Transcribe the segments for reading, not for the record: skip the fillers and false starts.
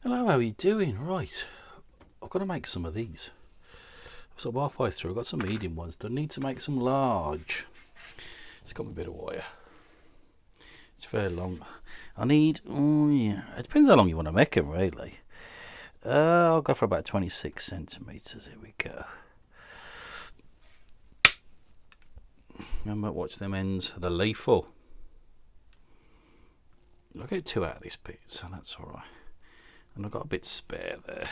Hello, how are you doing? Right, I've got to make some of these. So I'm halfway through. I've got some medium ones. Do I need to make some large? It's got me a bit of wire. It's very long. I need, oh yeah, it depends how long you want to make them, really. I'll go for about 26 centimetres. Here we go. Remember, watch them ends. They're lethal. I'll get 2 out of this bit, so that's alright. And I've got a bit spare there.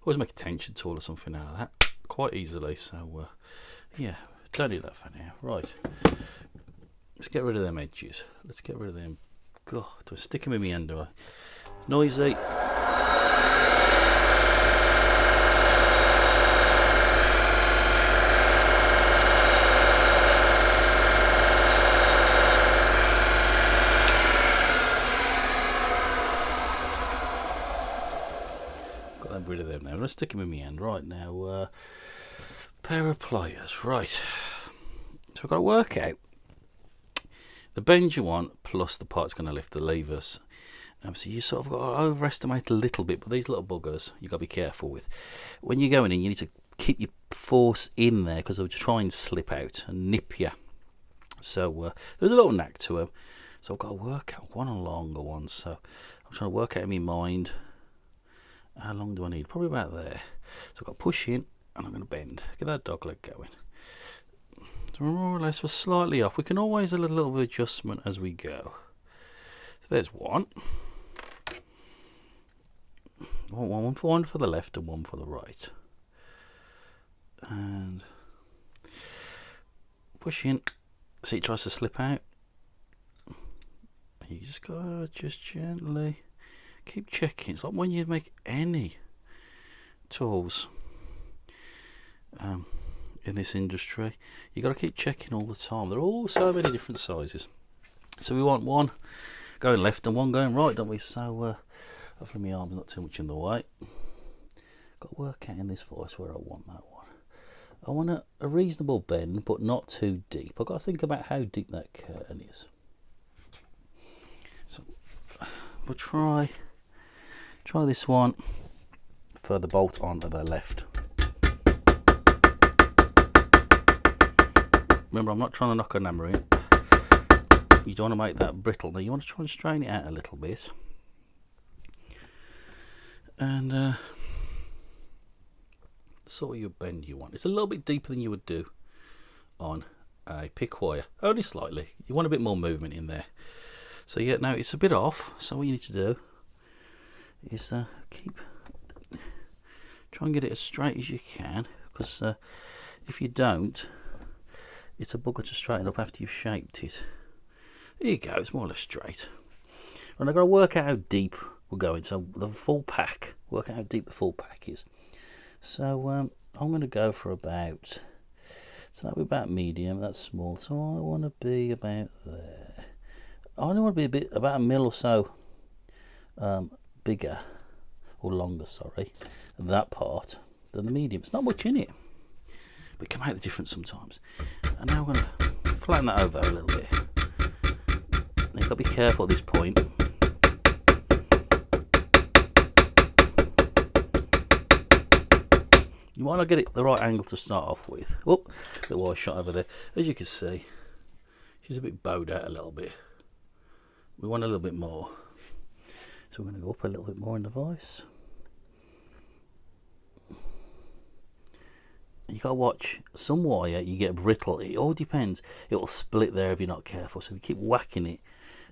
Always make a tension tool or something out of that quite easily. So, yeah, don't need that for now. Right, let's get rid of them edges. Let's get rid of them. God, do I stick them in my hand, do I? Noisy. Got rid of them now. Let's stick them in my hand. Right now, pair of pliers. Right, so I've got to work out the bend you want plus the part's going to lift the levers. So you sort of got to overestimate a little bit, but these little buggers you've got to be careful with. When you're going in, you need to keep your force in there because they'll try and slip out and nip you. So there's a little knack to them. So I've got to work out one a longer one. So I'm trying to work out in my mind, how long do I need? Probably about there. So I've got to push in and I'm going to bend. Get that dog leg going. So more or less we're slightly off. We can always do a little bit of adjustment as we go. So there's one. One for the left and one for the right. And push in. See, it tries to slip out. You just gotta just gently keep checking. It's like when you make any tools in this industry, you got to keep checking all the time. There are all so many different sizes. So we want one going left and one going right, don't we? So hopefully my arm's not too much in the way. Got to work out in this voice where I want that one. I want a reasonable bend, but not too deep. I've got to think about how deep that curtain is. So we'll try this one for the bolt on to the left. Remember, I'm not trying to knock a hammer in. You don't want to make that brittle. Now you want to try and strain it out a little bit. And sort of your bend you want. It's a little bit deeper than you would do on a pick wire. Only slightly. You want a bit more movement in there. So yeah, now it's a bit off. So what you need to do is try and get it as straight as you can. Because if you don't, it's a bugger to straighten up after you've shaped it. There you go, it's more or less straight. And I've got to work out how deep we're going. So the full pack, work out how deep the full pack is. So I'm going to go for about, so that would be about medium, that's small. So I want to be about there. I only want to be about a mil or so bigger, or longer, sorry, that part than the medium. It's not much in it, but it can make the difference sometimes. And now I'm going to flatten that over a little bit. You've got to be careful at this point. You might not get it the right angle to start off with. Oh, little wide shot over there. As you can see, she's a bit bowed out a little bit. We want a little bit more. So we're going to go up a little bit more in the vise. You got to watch. Some wire you get brittle. It all depends. It will split there if you're not careful. So if you keep whacking it,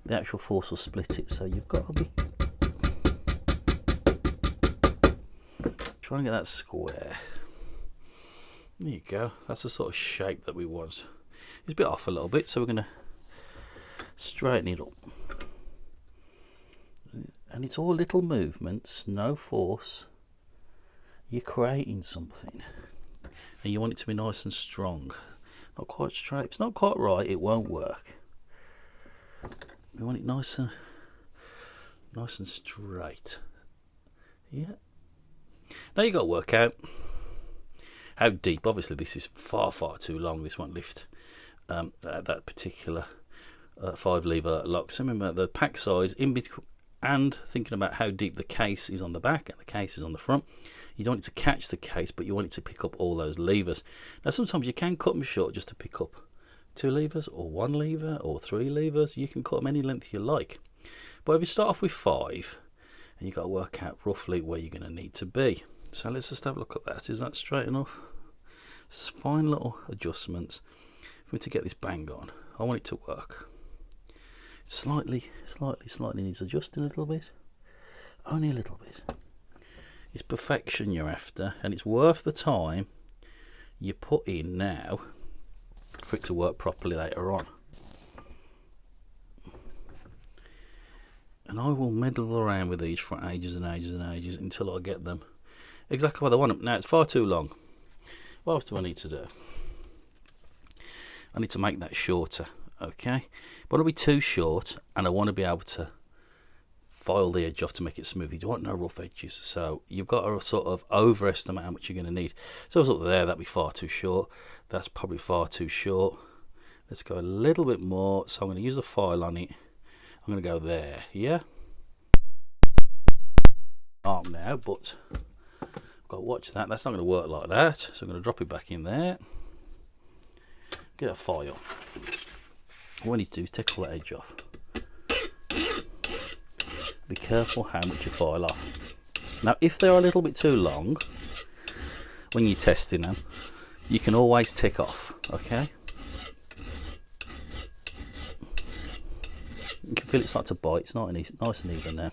the actual force will split it. So you've got to be trying to get that square. There you go. That's the sort of shape that we want. It's a bit off a little bit, so we're going to straighten it up. And it's all little movements, no force. You're creating something. And you want it to be nice and strong. Not quite straight. If it's not quite right, it won't work. We want it nice and straight. Yeah. Now you got to work out how deep. Obviously this is far too long. This won't lift that particular 5 lever lock. So remember the pack size in between and thinking about how deep the case is on the back and the case is on the front. You don't want it to catch the case, but you want it to pick up all those levers. Now sometimes you can cut them short just to pick up 2 levers or 1 lever or 3 levers. You can cut them any length you like. But if you start off with 5, and you've got to work out roughly where you're going to need to be. So let's just have a look at that. Is that straight enough? Fine little adjustments for me to get this bang on. I want it to work. Slightly needs adjusting a little bit. Only a little bit. It's perfection you're after, and it's worth the time you put in now for it to work properly later on. And I will meddle around with these for ages and ages and ages until I get them exactly what I want them. Now it's far too long. What else do I need to do? I need to make that shorter, okay? But it'll be too short, and I want to be able to file the edge off to make it smooth. You don't want no rough edges, so you've got to sort of overestimate how much you're going to need. So it's up there, that'd be far too short. That's probably far too short. Let's go a little bit more. So I'm going to use the file on it. I'm going to go there, yeah? Arm now, but I've got to watch that. That's not going to work like that. So I'm going to drop it back in there. Get a file. What I need to do is take all that edge off. Be careful how much you file off. Now, if they're a little bit too long, when you're testing them, you can always take off, okay? You can feel it start to bite. It's not nice and even there.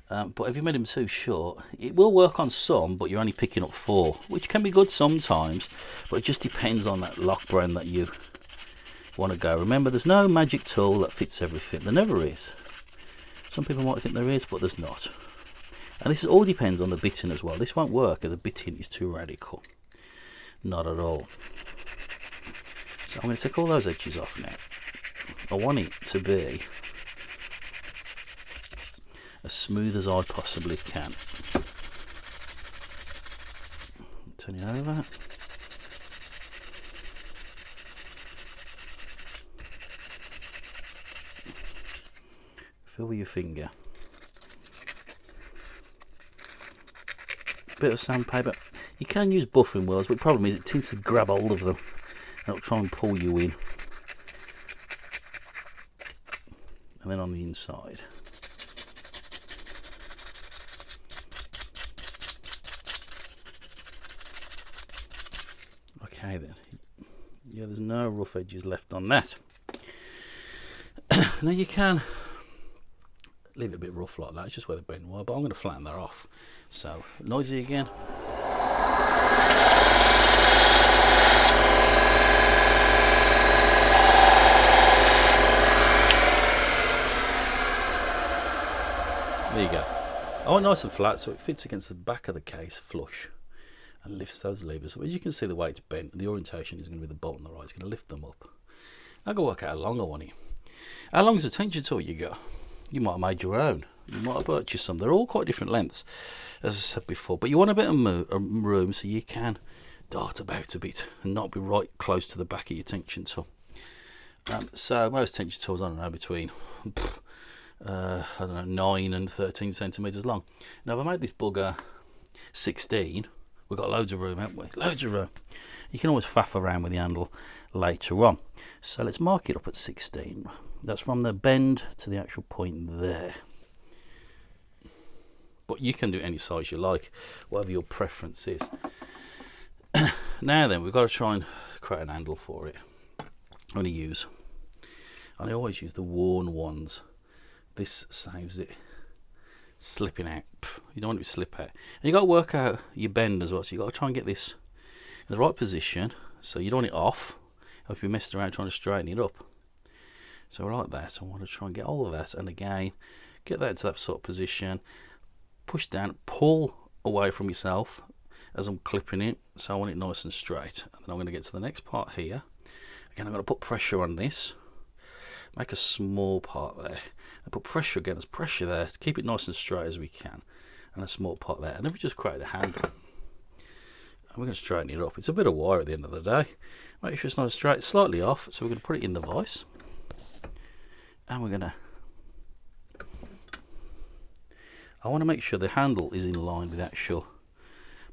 But if you made them too short, it will work on some, but you're only picking up 4, which can be good sometimes, but it just depends on that lock brand that you want to go. Remember, there's no magic tool that fits everything. There never is. Some people might think there is, but there's not. And this all depends on the bitting as well. This won't work if the bitting is too radical. Not at all. So I'm going to take all those edges off now. I want it to be as smooth as I possibly can. Turn it over. Feel with your finger. Bit of sandpaper. You can use buffing wheels, but the problem is it tends to grab hold of them and it'll try and pull you in. And then on the inside. Okay then. Yeah, there's no rough edges left on that. Now you can leave it a bit rough like that. It's just where the bend were, but I'm going to flatten that off. So, noisy again. There you go. I want nice and flat so it fits against the back of the case flush and lifts those levers. So as you can see the way it's bent, the orientation is going to be the bolt on the right. It's going to lift them up. I'll go work out how long I want it. How long is the tension tool you got? You might have made your own. You might have purchased some. They're all quite different lengths, as I said before. But you want a bit of room so you can dart about a bit and not be right close to the back of your tension tool. So most tension tools, I don't know, between I don't know, 9 and 13 centimetres long. Now if I made this bugger 16, we've got loads of room, haven't we? Loads of room. You can always faff around with the handle later on. So let's mark it up at 16. That's from the bend to the actual point there. But you can do any size you like, whatever your preference is. Now then, we've got to try and create an handle for it. I always use the worn ones. This saves it slipping out. You don't want it to slip out. And you've got to work out your bend as well. So you've got to try and get this in the right position. So you don't want it off. If you messed around trying to straighten it up. So like that, I want to try and get all of that. And again, get that to that sort of position. Push down, pull away from yourself as I'm clipping it. So I want it nice and straight. And then I'm going to get to the next part here. Again, I'm going to put pressure on this. Make a small part there. And put pressure again. There's pressure there to keep it nice and straight as we can. And a small part there. And then we just create a handle. And we're going to straighten it up. It's a bit of wire at the end of the day. Make sure it's nice and straight. Slightly off. So we're going to put it in the vise. And we're going to I want to make sure the handle is in line with the actual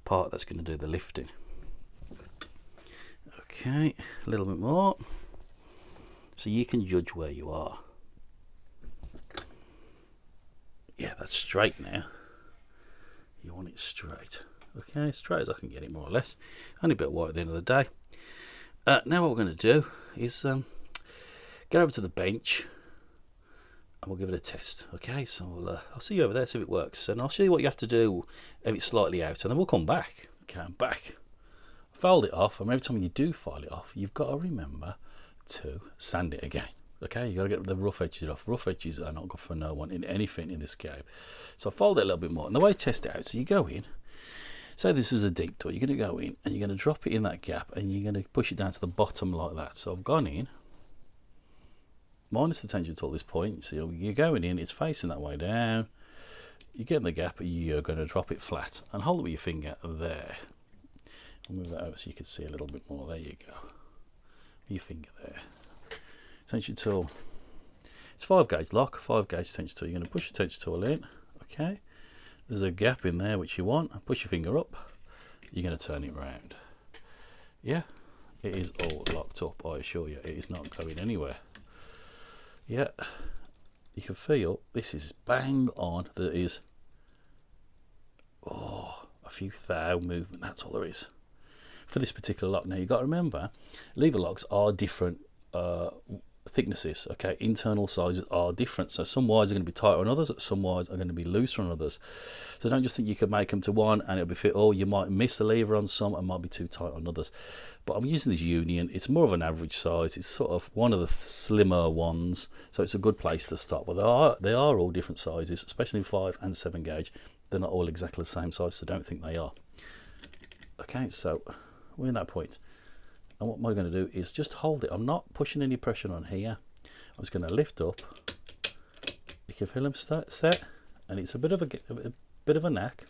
part that's going to do the lifting. Okay, a little bit more, so you can judge where you are. Yeah, that's straight now. You want it straight. Okay, straight as I can get it, more or less. Only a bit white at the end of the day. Now what we're going to do is get over to the bench and we'll give it a test. Okay, so I'll see you over there, see if it works, and I'll show you what you have to do if it's slightly out, and then we'll come back. Okay, I'm back. Fold it off, and every time you do file it off, you've got to remember to sand it again. Okay, you got to get the rough edges off. Rough edges are not good for no one in anything in this game. So fold it a little bit more, and the way to test it out, so you go in. Say this is a deep door, you're going to go in and you're going to drop it in that gap and you're going to push it down to the bottom like that. So I've gone in, minus the tension tool at this point, so you're going in, it's facing that way down, you get in the gap and you're going to drop it flat and hold it with your finger there. I'll move that over so you can see a little bit more, there you go, with your finger there. Tension tool, it's 5 gauge lock, 5 gauge tension tool, you're going to push the tension tool in, okay. There's a gap in there which you want. Push your finger up. You're going to turn it round. Yeah, it is all locked up. I assure you, it is not going anywhere. Yeah, you can feel this is bang on. There is a few thou movement. That's all there is for this particular lock. Now you've got to remember, lever locks are different thicknesses. Okay, internal sizes are different, so some wires are going to be tighter on others, some wires are going to be looser on others, so don't just think you can make them to one and it'll be fit. You might miss the lever on some and might be too tight on others, but I'm using this Union. It's more of an average size, it's sort of one of the slimmer ones, so it's a good place to start. But they are all different sizes, especially 5 and 7 gauge. They're not all exactly the same size, so don't think they are. Okay, so we're in that point. And what am I going to do is just hold it. I'm not pushing any pressure on here. I'm just going to lift up. You can feel them set, and it's a bit of a knack.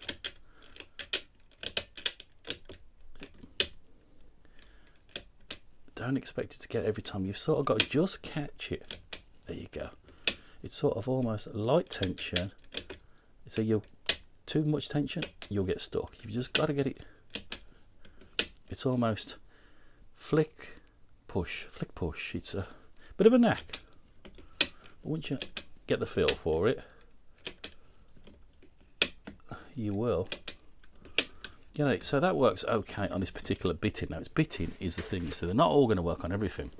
Don't expect it to get every time. You've sort of got to just catch it. There you go. It's sort of almost light tension. So you're too much tension, you'll get stuck. You've just got to get it. It's almost flick, push, flick, push. It's a bit of a knack. But once you get the feel for it, you will. You know, so that works okay on this particular bitting. Now, it's bitting is the thing, so they're not all going to work on everything.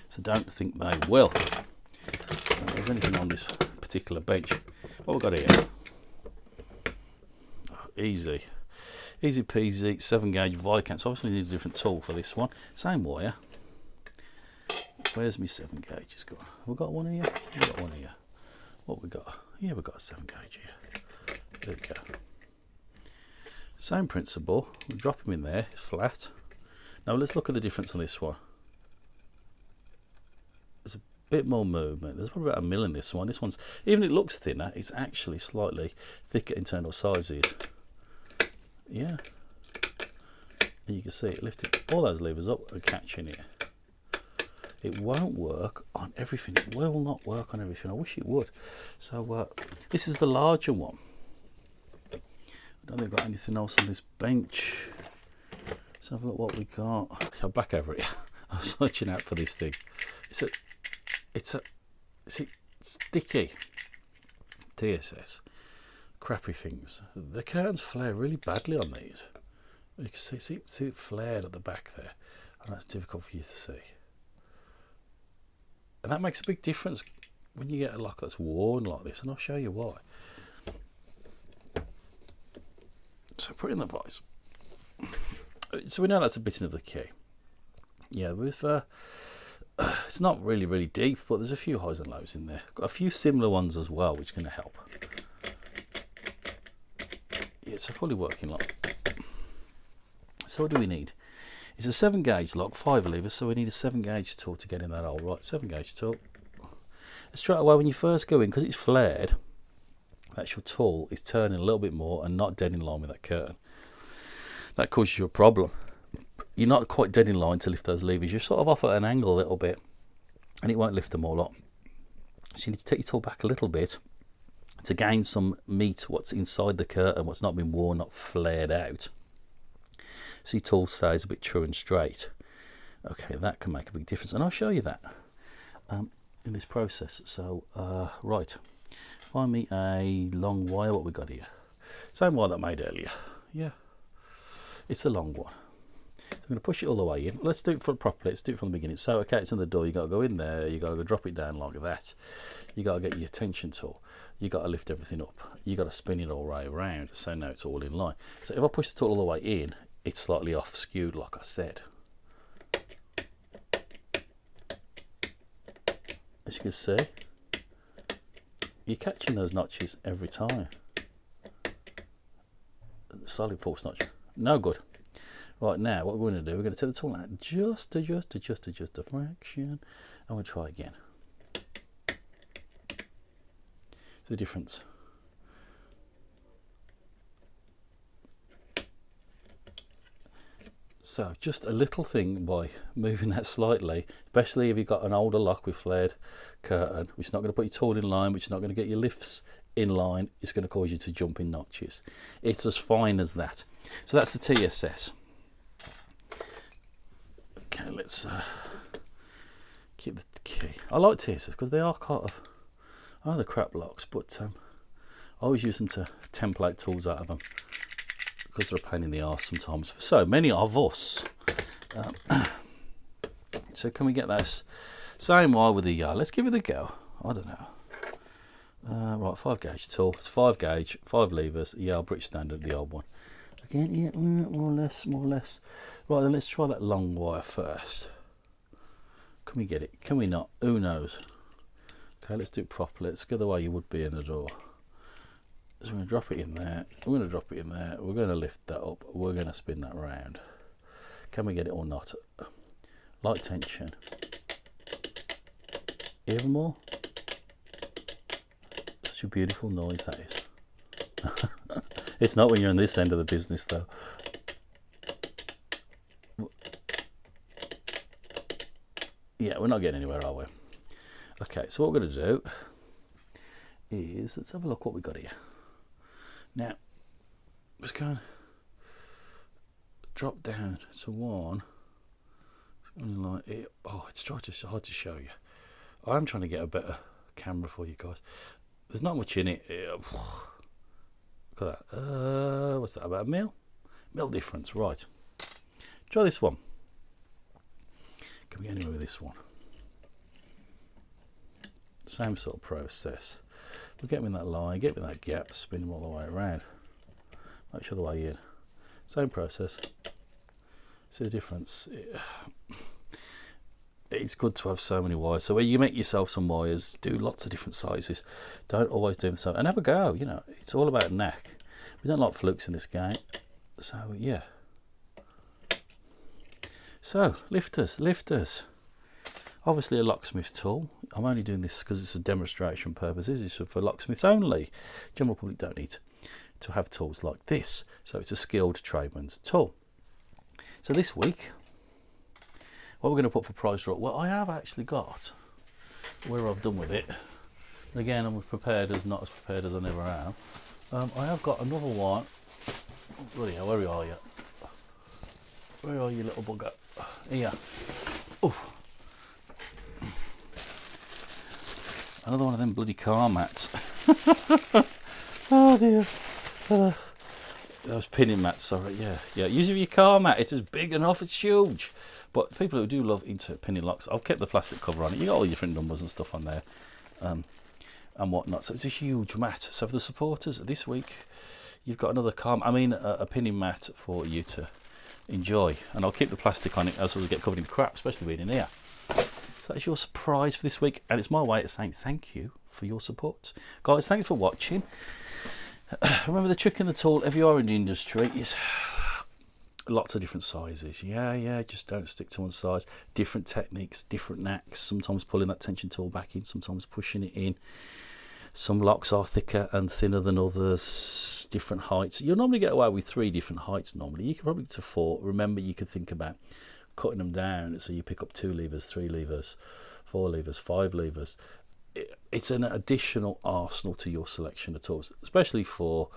So don't think they will. If there's anything on this particular bench, what we've got here, easy peasy, 7 gauge Vicant. So obviously need a different tool for this one. Same wire. Where's my 7 gauges gone? We've got one here. We've got one here. What we got? Yeah, we've got a 7 gauge here. There we go. Same principle. We drop them in there, flat. Now let's look at the difference on this one. There's a bit more movement. There's probably about 1 mil in this one. This one's, even it looks thinner, it's actually slightly thicker internal sizes. Yeah, and you can see it lifting all those levers up and catching it. It won't work on everything. It will not work on everything. I wish it would. So this is the larger one. I don't think I've got anything else on this bench. Let's have a look what we got. I'm back over it. I was searching out for this thing. It's sticky TSS. Crappy things. The curtains flare really badly on these. You can see it flared at the back there, and that's difficult for you to see. And that makes a big difference when you get a lock that's worn like this, and I'll show you why. So put it in the vise. So we know that's a bitting of the key. Yeah, with it's not really deep, but there's a few highs and lows in there. Got a few similar ones as well, which are going to help. It's a fully working lock. So what do we need? It's a 7 gauge lock, 5 levers, so we need a 7 gauge tool to get in that hole. Right, 7 gauge tool. Straight away when you first go in, because it's flared, the actual tool is turning a little bit more and not dead in line with that curtain. That causes you a problem. You're not quite dead in line to lift those levers. You're sort of off at an angle a little bit, and it won't lift them all up. So you need to take your tool back a little bit to gain some meat, what's inside the curtain, what's not been worn, not flared out, so your tool stays a bit true and straight. Okay, that can make a big difference, and I'll show you that in this process. So right, find me a long wire. What we got here? Same wire that I made earlier. Yeah, it's the long one. So I'm going to push it all the way in. Let's do it properly. Let's do it from the beginning. So okay, it's in the door. You got to go in there. You got to go drop it down like that. You got to get your tension tool. You got to lift everything up. You got to spin it all right around. So now it's all in line. So if I push the tool all the way in, it's slightly off skewed, like I said. As you can see, you're catching those notches every time. Solid force notch, no good. Right, now what we're going to do, we're going to take the tool out, just adjust a fraction, and we'll try again. It's the difference. So just a little thing by moving that slightly, especially if you've got an older lock with flared curtain, which is not going to put your tool in line, which is not going to get your lifts in line, it's going to cause you to jump in notches. It's as fine as that. So that's the TSS. Okay, let's keep the key. I like TSS because they are kind of, I know they're crap locks, but I always use them to template tools out of them, because they're a pain in the arse sometimes for so many of us. So can we get that same wire with the yard? Let's give it a go. I don't know. Right, 5 gauge tool. It's 5 gauge, 5 levers. Yeah, British standard, the old one. Again, yeah, more or less, more or less. Right, then let's try that long wire first. Can we get it? Can we not? Who knows? Okay, let's do it properly. Let's go the way you would be in the door. So we're going to drop it in there, we're going to drop it in there, we're going to lift that up, we're going to spin that round. Can we get it or not? Light tension. Even more. Such a beautiful noise that is. It's not when you're on this end of the business though. Yeah, we're not getting anywhere, are we? Okay, so what we're going to do is, let's have a look what we've got here. Now, just going to drop down to 1. It's only like it. Oh, it's hard to show you. I'm trying to get a better camera for you guys. There's not much in it. Look at that. What's that, about a mil? Mil difference, right. Try this one. Can we get anywhere with this one? Same sort of process. We'll get them in that line, get them in that gap, spin them all the way around. Make sure the way in. Same process. See the difference? It's good to have so many wires. So when you make yourself some wires, do lots of different sizes. Don't always do them so. And have a go, you know, it's all about knack. We don't like flukes in this game. So, yeah. So, lifters. Obviously a locksmith's tool. I'm only doing this because it's a demonstration purposes. It's for locksmiths only. General public don't need to have tools like this. So it's a skilled tradesman's tool. So this week, what we're going to put for price drop, well, I have actually got where I've done with it. Again, I'm prepared as not as prepared as I never am. I have got another one. Oh, bloody hell, where are you? Where are you, little bugger? Here. Oh. Another one of them bloody car mats. Oh dear. Those pinning mats, sorry, yeah. Usually your car mat, it's as big enough, it's huge. But people who do love into pinning locks, I've kept the plastic cover on it. You got all your different numbers and stuff on there, and whatnot. So it's a huge mat. So for the supporters this week, you've got another a pinning mat for you to enjoy. And I'll keep the plastic on it as well as get covered in crap, especially being in here. So that's your surprise for this week, and it's my way of saying thank you for your support. Guys, thanks for watching. Remember, the trick in the tool, if you are in the industry, is lots of different sizes. Yeah, just don't stick to one size. Different techniques, different knacks, sometimes pulling that tension tool back in, sometimes pushing it in. Some locks are thicker and thinner than others, different heights. You'll normally get away with 3 different heights normally. You can probably get to 4. Remember, you could think about cutting them down, so you pick up 2 levers, 3 levers, 4 levers, 5 levers. it's an additional arsenal to your selection of tools, especially for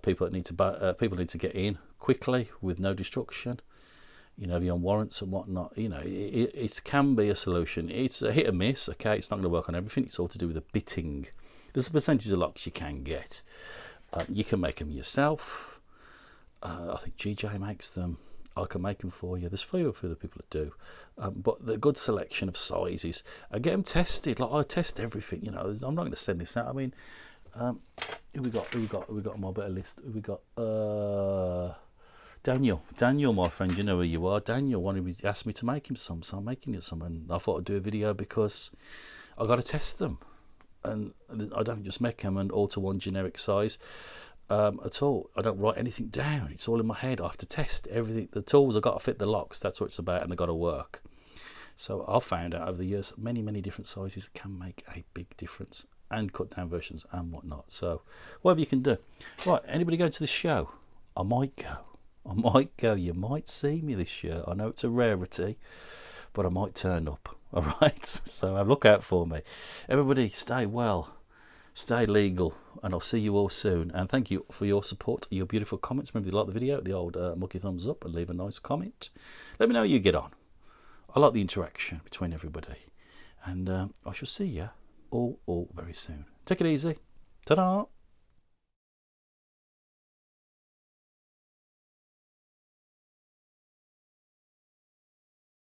people that need to get in quickly with no destruction. You know, if you're on warrants and whatnot, you know, it can be a solution. It's a hit and miss. Okay, it's not going to work on everything. It's all to do with the bitting. There's a percentage of locks you can get. You can make them yourself. I think GJ makes them. I can make them for you. There's a few other people that do, but the good selection of sizes. I get them tested. Like I test everything. You know, I'm not going to send this out. I mean, who we got on my better list. Who we got? Daniel, my friend. You know who you are. Daniel asked me to make him some, so I'm making you some. And I thought I'd do a video because I got to test them, and I don't just make them and alter one generic size. At all. I don't write anything down. It's all in my head. I have to test everything. The tools I've got to fit the locks. That's what it's about, and they've got to work. So I've found out over the years many different sizes can make a big difference, and cut down versions and whatnot. So whatever you can do. Right, anybody going to the show? I might go. You might see me this year. I know it's a rarity, but I might turn up. All right, so look out for me. Everybody stay well, stay legal, and I'll see you all soon. And thank you for your support, your beautiful comments. Remember, if you like the video, the old mucky thumbs up and leave a nice comment. Let me know how you get on. I like the interaction between everybody. And I shall see you all very soon. Take it easy. Ta-da!